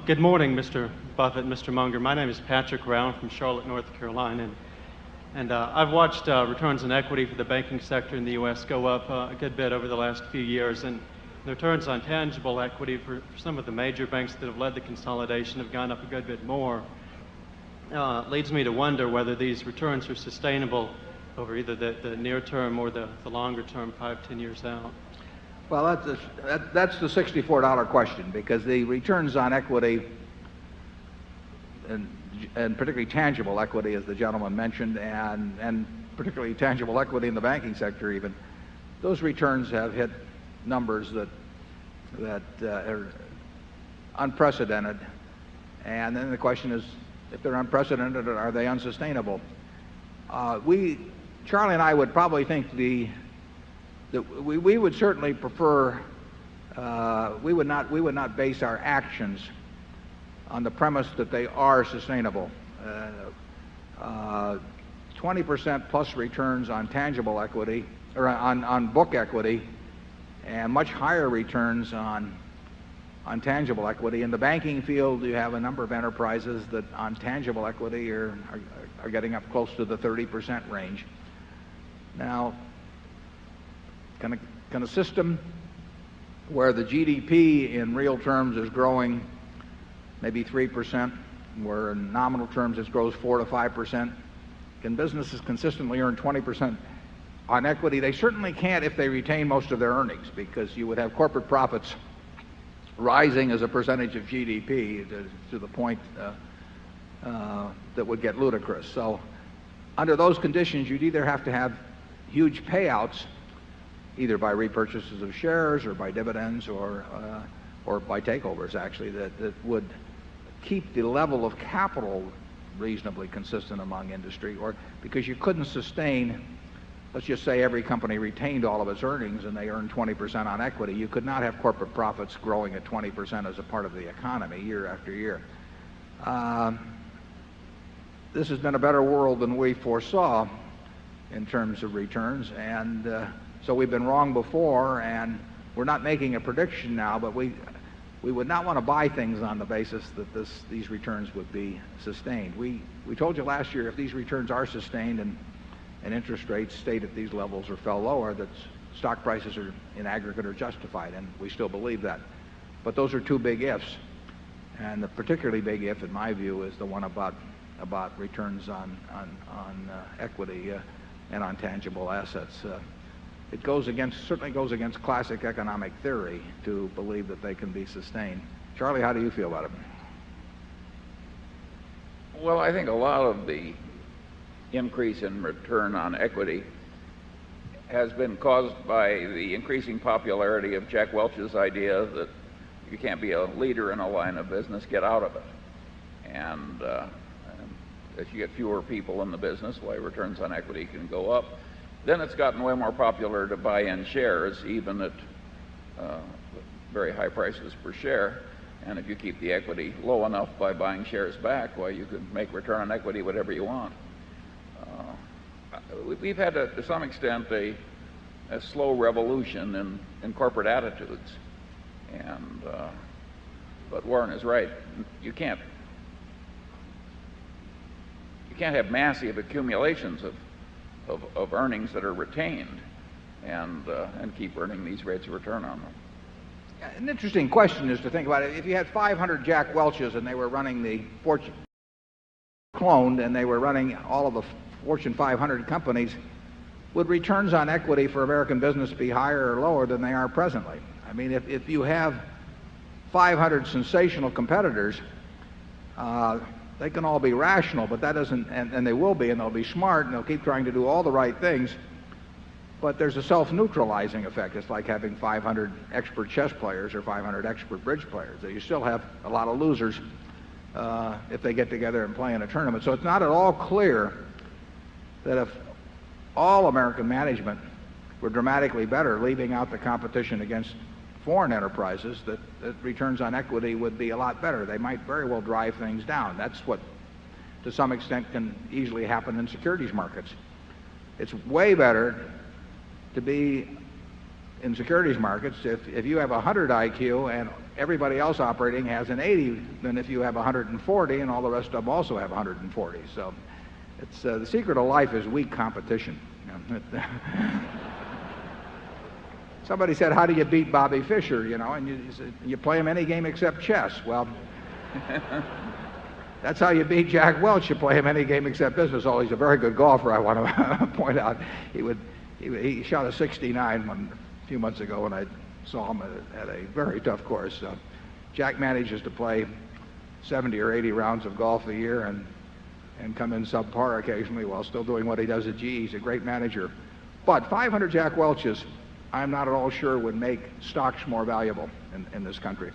Good morning, Mr. Buffett and Mr. Munger. My name is Patrick Brown from Charlotte, North Carolina. And I've watched returns on equity for the banking sector in the U.S. go up a good bit over the last few years. And the returns on tangible equity for some of the major banks that have led the consolidation have gone up a good bit more. Leads me to wonder whether these returns are sustainable over either the near term or the longer term, 5-10 years out. Well, that's the $64 question, because the returns on equity, and particularly tangible equity, as the gentleman mentioned, and particularly tangible equity in the banking sector even, those returns have hit numbers that are unprecedented. And then the question is, if they're unprecedented, are they unsustainable? Charlie and I would probably think that we would certainly prefer, we would not base our actions on the premise that they are sustainable. 20% plus returns on tangible equity, or on book equity, and much higher returns on tangible equity. In the banking field, you have a number of enterprises that on tangible equity are getting up close to the 30% range. Now, can a system where the GDP in real terms is growing maybe 3%, where in nominal terms it grows 4 to 5%, can businesses consistently earn 20% on equity? They certainly can't if they retain most of their earnings, because you would have corporate profits rising as a percentage of GDP to the point that would get ludicrous. So under those conditions, you'd either have to have huge payouts, either by repurchases of shares or by dividends or by takeovers, actually, that would keep the level of capital reasonably consistent among industry, or because you couldn't sustain, let's just say every company retained all of its earnings and they earned 20% on equity. You could not have corporate profits growing at 20% as a part of the economy year after year. This has been a better world than we foresaw in terms of returns, and so we've been wrong before, and we're not making a prediction now, but we would not want to buy things on the basis that these returns would be sustained. We told you last year, if these returns are sustained and interest rates stayed at these levels or fell lower, that stock prices are in aggregate are justified, and we still believe that. But those are two big ifs, and the particularly big if, in my view, is the one about returns on equity and on tangible assets. It certainly goes against classic economic theory to believe that they can be sustained. Charlie, how do you feel about it? Well, I think a lot of the increase in return on equity has been caused by the increasing popularity of Jack Welch's idea that you can't be a leader in a line of business, get out of it. And if you get fewer people in the business, why returns on equity can go up. Then it's gotten way more popular to buy in shares, even at very high prices per share. And if you keep the equity low enough by buying shares back, why, you can make return on equity whatever you want. We've had, to some extent, a slow revolution in corporate attitudes. And but Warren is right. You can't have massive accumulations of earnings that are retained and keep earning these rates of return on them. An interesting question is to think about it. If you had 500 Jack Welches and they were running the Fortune cloned and they were running all of the Fortune 500 companies, would returns on equity for American business be higher or lower than they are presently? I mean, if you have 500 sensational competitors, they can all be rational, but that doesn't, and they will be, and they'll be smart, and they'll keep trying to do all the right things. But there's a self-neutralizing effect. It's like having 500 expert chess players or 500 expert bridge players. You still have a lot of losers if they get together and play in a tournament. So it's not at all clear that if all American management were dramatically better, leaving out the competition against foreign enterprises, that returns on equity would be a lot better. They might very well drive things down. That's what, to some extent, can easily happen in securities markets. It's way better to be in securities markets, if you have 100 IQ and everybody else operating has an 80 than if you have 140 and all the rest of them also have 140. So it's the secret of life is weak competition. Somebody said, how do you beat Bobby Fischer? And you play him any game except chess. Well, that's how you beat Jack Welch. You play him any game except business. Oh, he's a very good golfer, I want to point out. He shot a 69 a few months ago when I saw him at a very tough course. Jack manages to play 70 or 80 rounds of golf a year and come in subpar occasionally while still doing what he does at GE. He's a great manager. But 500 Jack Welches, I'm not at all sure would make stocks more valuable in this country.